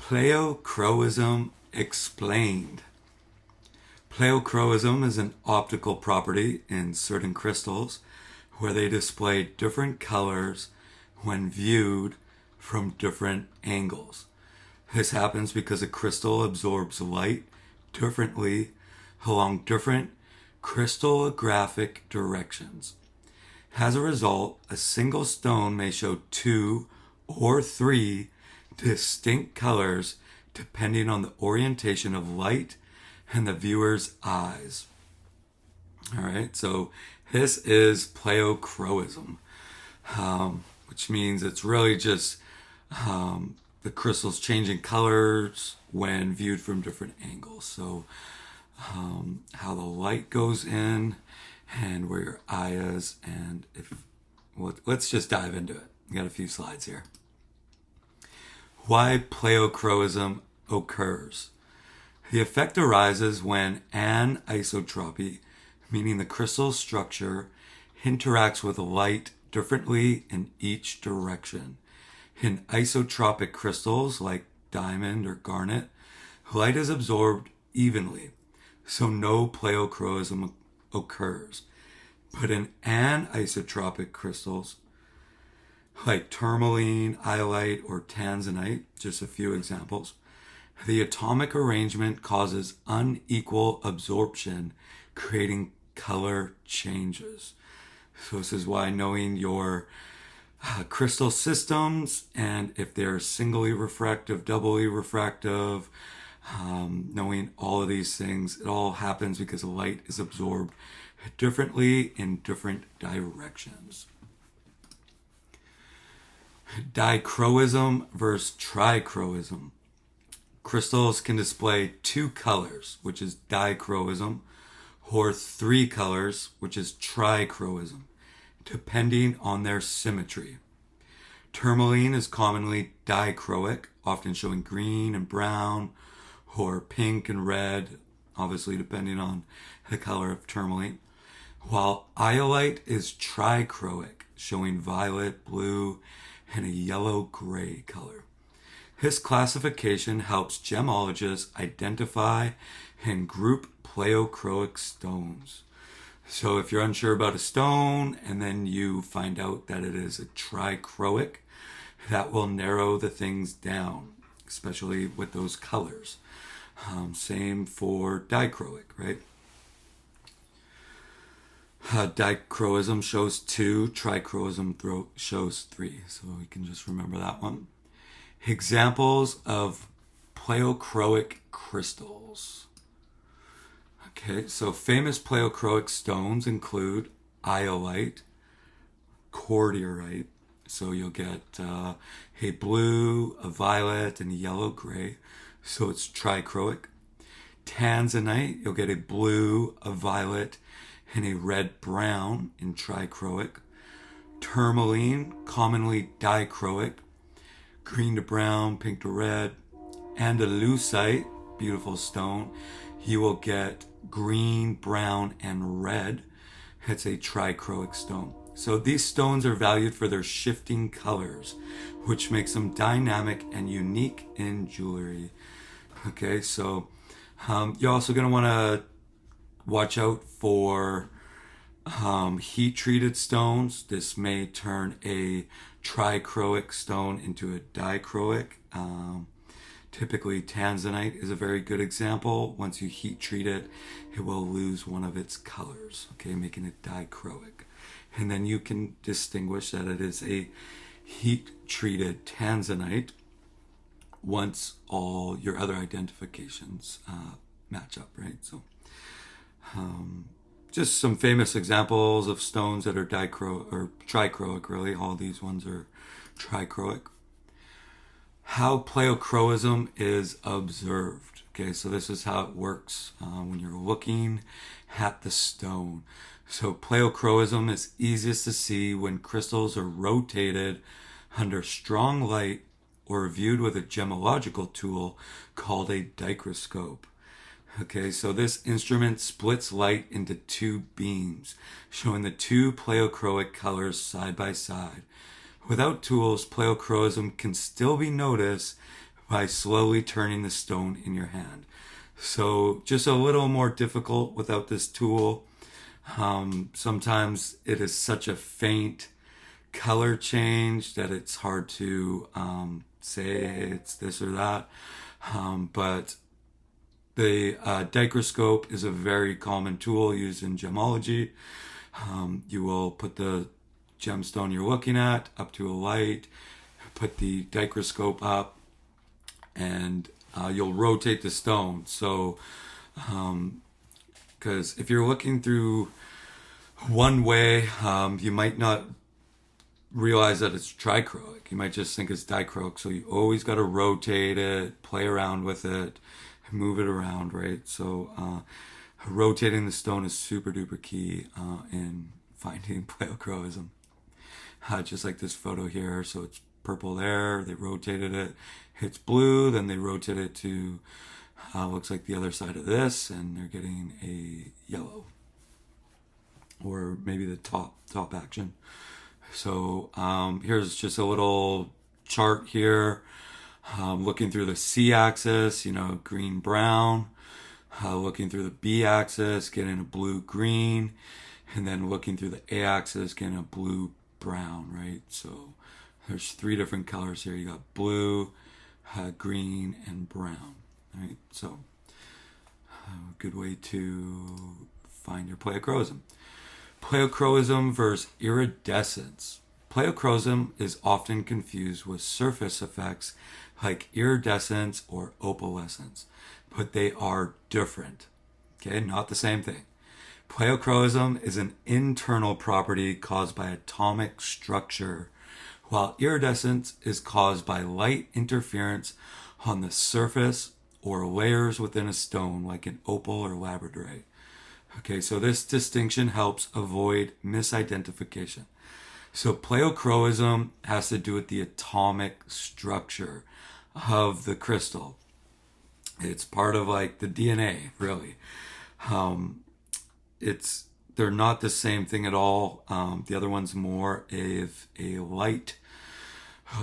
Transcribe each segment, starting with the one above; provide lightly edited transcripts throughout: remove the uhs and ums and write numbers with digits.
Pleochroism explained. Pleochroism is an optical property in certain crystals where they display different colors when viewed from different angles. This happens because a crystal absorbs light differently along different crystallographic directions. As a result, a single stone may show 2 or 3 distinct colors depending on the orientation of light and the viewer's eyes. All right, so this is pleochroism, which means it's really just the crystals changing colors when viewed from different angles. So how the light goes in and where your eye is, and let's just dive into it. We got a few slides here. Why pleochroism occurs. The effect arises when anisotropy, meaning the crystal structure, interacts with light differently in each direction. In isotropic crystals like diamond or garnet, light is absorbed evenly, so no pleochroism occurs. But in anisotropic crystals like tourmaline, iolite, or tanzanite, just a few examples, the atomic arrangement causes unequal absorption, creating color changes. So this is why knowing your crystal systems and if they're singly refractive, doubly refractive, knowing all of these things, it all happens because light is absorbed differently in different directions. Dichroism versus trichroism. Crystals can display 2 colors, which is dichroism, or 3 colors, which is trichroism, depending on their symmetry. Tourmaline is commonly dichroic, often showing green and brown, or pink and red, obviously depending on the color of tourmaline, while iolite is trichroic, showing violet, blue, and a yellow-gray color. This classification helps gemologists identify and group pleochroic stones. So if you're unsure about a stone and then you find out that it is a trichroic, that will narrow the things down, especially with those colors. Same for dichroic, right? Dichroism shows 2, trichroism shows 3. So we can just remember that one. Examples of pleochroic crystals. Okay, so famous pleochroic stones include iolite, cordierite. So you'll get a blue, a violet, and a yellow-gray. So it's trichroic. Tanzanite, you'll get a blue, a violet, and a red-brown in trichroic. Tourmaline, commonly dichroic, green to brown, pink to red. Andalusite, beautiful stone, you will get green, brown, and red. It's a trichroic stone. So these stones are valued for their shifting colors, which makes them dynamic and unique in jewelry. Okay, so you're also going to want to watch out for heat-treated stones. This may turn a trichroic stone into a dichroic. Typically, tanzanite is a very good example. Once you heat treat it, it will lose one of its colors, okay, making it dichroic. And then you can distinguish that it is a heat-treated tanzanite once all your other identifications match up, right? So just some famous examples of stones that are trichroic, really. All these ones are trichroic. How pleochroism is observed. Okay, so this is how it works when you're looking at the stone. So pleochroism is easiest to see when crystals are rotated under strong light or viewed with a gemological tool called a dichroscope. Okay, so this instrument splits light into 2 beams, showing the 2 pleochroic colors side by side. Without tools, pleochroism can still be noticed, by slowly turning the stone in your hand. So just a little more difficult without this tool. Sometimes it is such a faint color change that it's hard to say it's this or that. But the dichroscope is a very common tool used in gemology. You will put the gemstone you're looking at up to a light, put the dichroscope up, and you'll rotate the stone. So, because if you're looking through one way, you might not realize that it's trichroic. You might just think it's dichroic. So you always got to rotate it, play around with it, move it around, right? So rotating the stone is super duper key in finding pleochroism. Just like this photo here. So it's purple there, they rotated it. It's blue, then they rotate it to looks like the other side of this, and they're getting a yellow, or maybe the top action. So here's just a little chart here, looking through the C-axis, green brown, looking through the B-axis, getting a blue-green, and then looking through the A-axis, getting a blue-brown, right? So there's 3 different colors here. You got blue, green, and brown, right? So a good way to find your pleochroism. Pleochroism versus iridescence. Pleochroism is often confused with surface effects like iridescence or opalescence, but they are different. Okay, not the same thing. Pleochroism is an internal property caused by atomic structure, while iridescence is caused by light interference on the surface or layers within a stone, like an opal or labradorite. Okay, so this distinction helps avoid misidentification. So pleochroism has to do with the atomic structure of the crystal. It's part of like the DNA, really. They're not the same thing at all. The other one's more of a light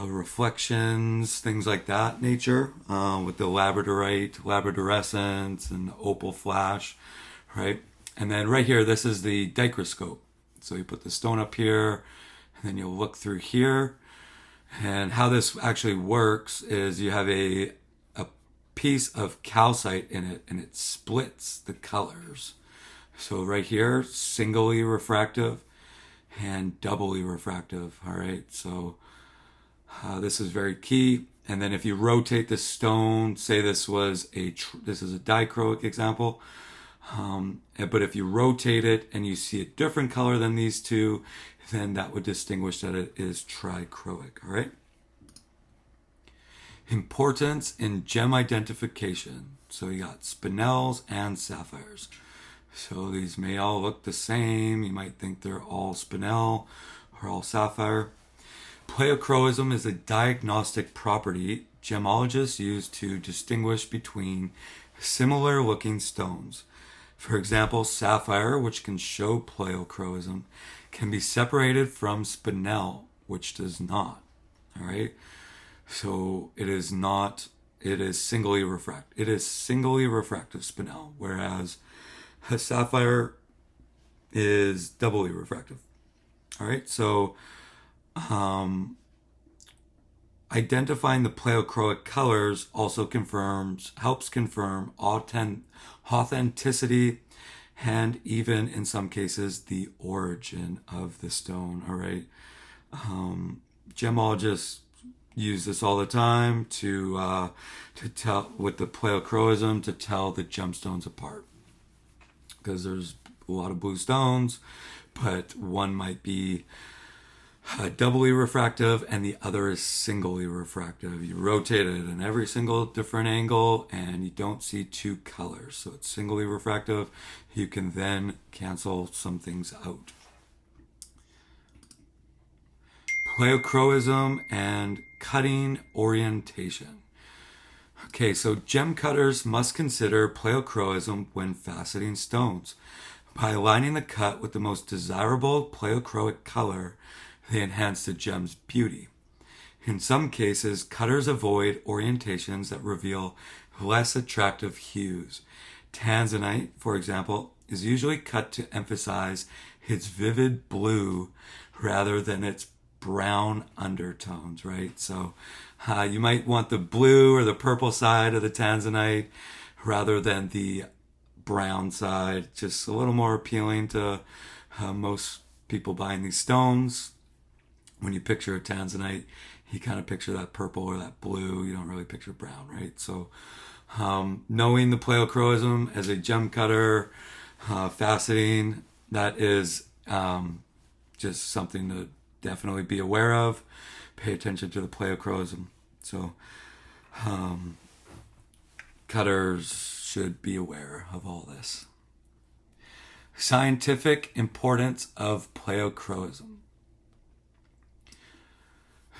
reflections, things like that nature, with the labradorite, labradorescence, and the opal flash, right? And then right here, this is the dichroscope. So you put the stone up here, and then you'll look through here. And how this actually works is you have a piece of calcite in it, and it splits the colors. So right here, singly refractive and doubly refractive, all right? So this is very key. And then if you rotate the stone, say this is a dichroic example, but if you rotate it and you see a different color than these two, then that would distinguish that it is trichroic, all right? Importance in gem identification. So you got spinels and sapphires. So these may all look the same. You might think they're all spinel or all sapphire. Pleochroism is a diagnostic property gemologists use to distinguish between similar looking stones. For example, sapphire, which can show pleochroism, can be separated from spinel, which does not. All right. So it is singly refractive. It is singly refractive spinel, whereas a sapphire is doubly refractive. All right. So identifying the pleochroic colors also helps confirm authenticity and even in some cases the origin of the stone. All right. Gemologists use this all the time to tell with the pleochroism to tell the gemstones apart, because there's a lot of blue stones, but one might be doubly refractive and the other is singly refractive. You rotate it in every single different angle and you don't see 2 colors. So it's singly refractive. You can then cancel some things out. Pleochroism and cutting orientation. Okay, so gem cutters must consider pleochroism when faceting stones. By aligning the cut with the most desirable pleochroic color, they enhance the gem's beauty. In some cases, cutters avoid orientations that reveal less attractive hues. Tanzanite, for example, is usually cut to emphasize its vivid blue rather than its brown undertones, right? So you might want the blue or the purple side of the Tanzanite rather than the brown side, just a little more appealing to most people buying these stones. When you picture a Tanzanite, you kind of picture that purple or that blue. You don't really picture brown, right? So knowing the Pleochroism as a gem cutter, faceting, that is just something to definitely be aware of. Pay attention to the Pleochroism. So cutters should be aware of all this. Scientific importance of Pleochroism.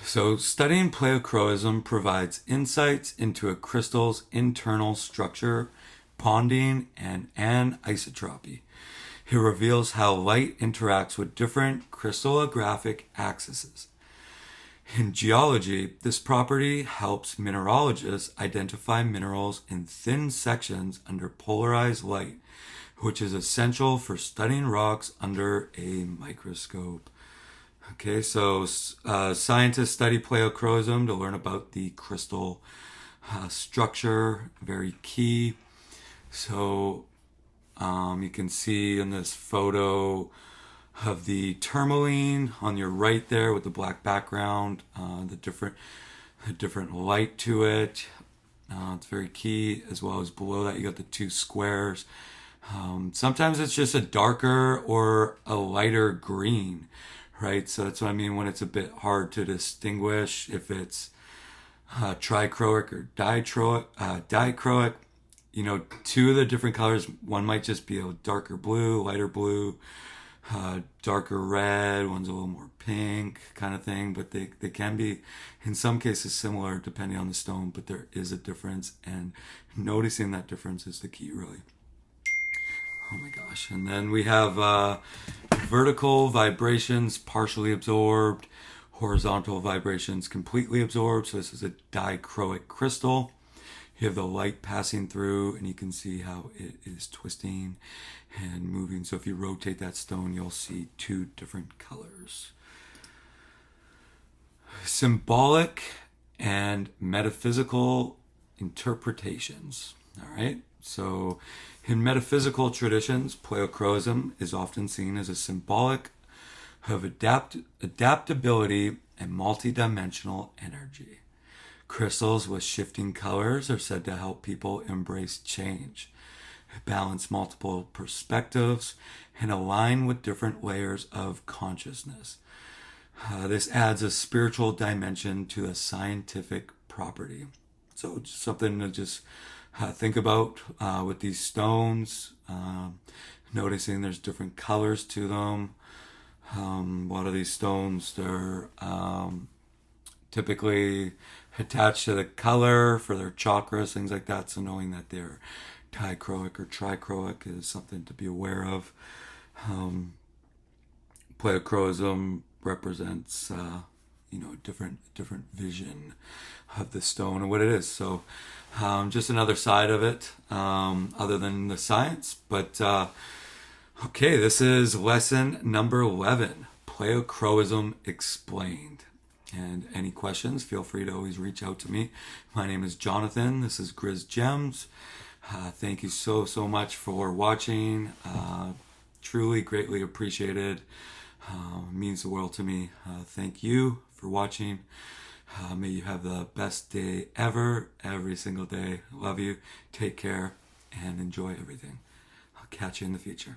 So studying Pleochroism provides insights into a crystal's internal structure, bonding, and anisotropy. It reveals how light interacts with different crystallographic axes. In geology, this property helps mineralogists identify minerals in thin sections under polarized light, which is essential for studying rocks under a microscope. Okay, so scientists study Pleochroism to learn about the crystal structure, very key. So you can see in this photo of the tourmaline on your right there with the black background, the different light to it. It's very key, as well as below that you got the two squares. Sometimes it's just a darker or a lighter green, right? So that's what I mean when it's a bit hard to distinguish if it's trichroic or dichroic. You know, two of the different colors, one might just be a darker blue, lighter blue, darker red, one's a little more pink kind of thing, but they can be in some cases similar depending on the stone, but there is a difference, and noticing that difference is the key, really. Oh my gosh. And then we have vertical vibrations partially absorbed, horizontal vibrations completely absorbed. So this is a dichroic crystal. You have the light passing through, and you can see how it is twisting and moving. So if you rotate that stone, you'll see two different colors. Symbolic and metaphysical interpretations. All right. So in metaphysical traditions, Pleochroism is often seen as a symbolic of adaptability and multidimensional energy. Crystals with shifting colors are said to help people embrace change, balance multiple perspectives, and align with different layers of consciousness. This adds a spiritual dimension to a scientific property. So just something to just think about with these stones, noticing there's different colors to them. A lot of these stones, they're typically attached to the color for their chakras, things like that. So knowing that they're dichroic or trichroic is something to be aware of. Pleochroism represents, a different vision of the stone and what it is. So just another side of it, other than the science. But okay, this is lesson number 11, Pleochroism Explained. And any questions, feel free to always reach out to me. My name is Jonathan. This is GrizzGems. Thank you so much for watching. Truly, greatly appreciated. Means the world to me. Thank you for watching. May you have the best day ever, every single day. Love you. Take care and enjoy everything. I'll catch you in the future.